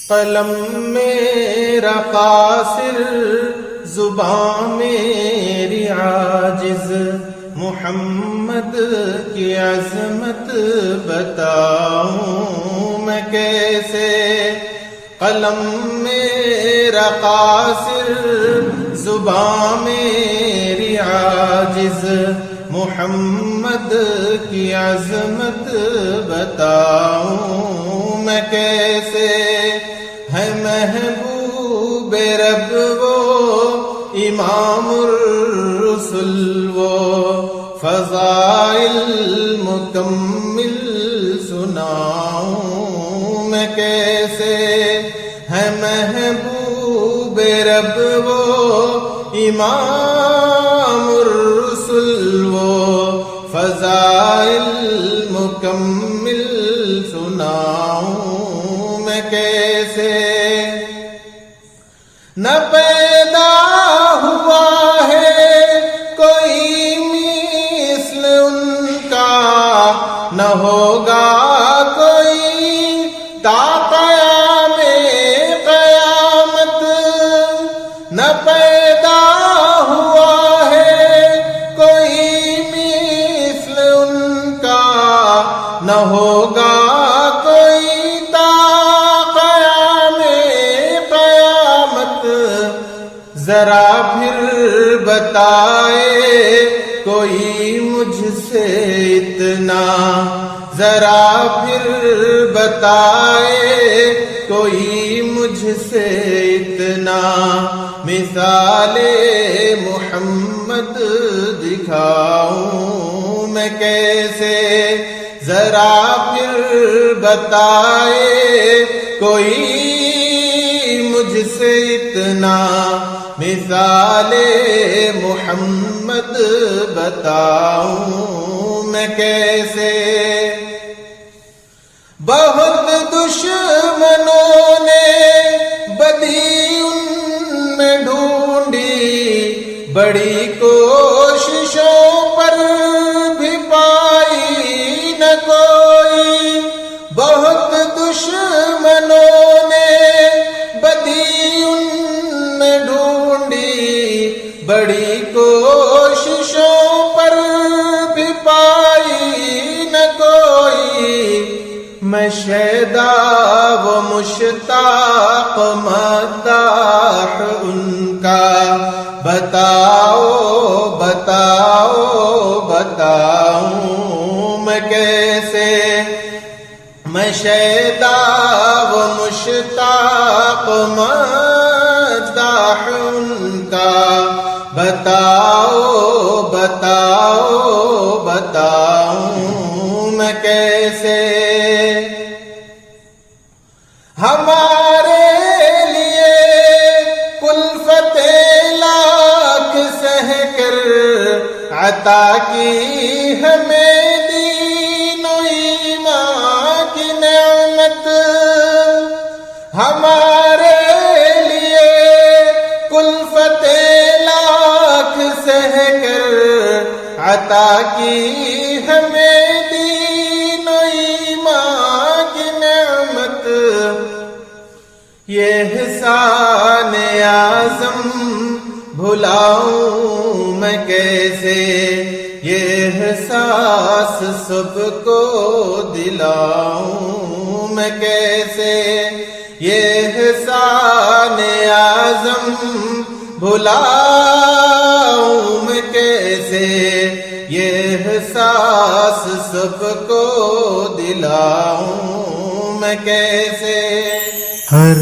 قلم میرا قاصر، زبان میری عاجز، محمد کی عظمت بتاؤں میں کیسے؟ قلم میرا قاصر، زبان میری عاجز، محمد کی عظمت بتاؤں میں کیسے؟ ہے محبوب رب وہ امام الرسل، وہ فضائل مکمل سناؤں میں کیسے؟ ہے محبوب رب وہ امام الرسل، وہ فضائل مکمل سناؤں میں کیسے؟ نہ پیدا ہوا ہے کوئی مثل ان کا، نہ ہوگا کوئی تا قیام قیامت۔ نہ پیدا ہوا ہے کوئی مثل ان کا، نہ ہوگا کوئی تا قیام قیامت۔ ذرا پھر بتائے کوئی مجھ سے اتنا، ذرا پھر بتائے کوئی مجھ سے اتنا، مثال محمد دکھاؤں میں کیسے؟ ذرا پھر بتائے کوئی مجھ سے اتنا، مثال محمد بتاؤں میں کیسے؟ بہت دشمنوں نے بدی ان میں ڈھونڈی، بڑی کوششوں پر بھی پائی نہ کوئی۔ بہت دشمنوں نے بدی ان میں ڈھونڈی، بڑی کوششوں پر بھی پائی نہ کوئی۔ میں شیدا و مشتاق مداح ان کا، بتاؤ بتاؤ بتاؤں میں کیسے؟ میں شیدا و مشتاق مداح ان کا، بتاؤ بتاؤ بتاؤں میں کیسے؟ ہمارے لیے کلفت لاکھ سہ کر عطا کی ہمیں دین و ایمان کی نعمت۔ ہمارے لیے کلفت لاکھ سہ کر عطا کی ہمیں دین و ایمان کی نعمت۔ یہ احسان اعظم بھلاؤں میں کیسے؟ یہ احساس سب کو دلاؤں میں کیسے؟ یہ احسان اعظم بھلاؤں میں کیسے؟ یہ احساس سب کو دلاؤں میں کیسے؟ ہر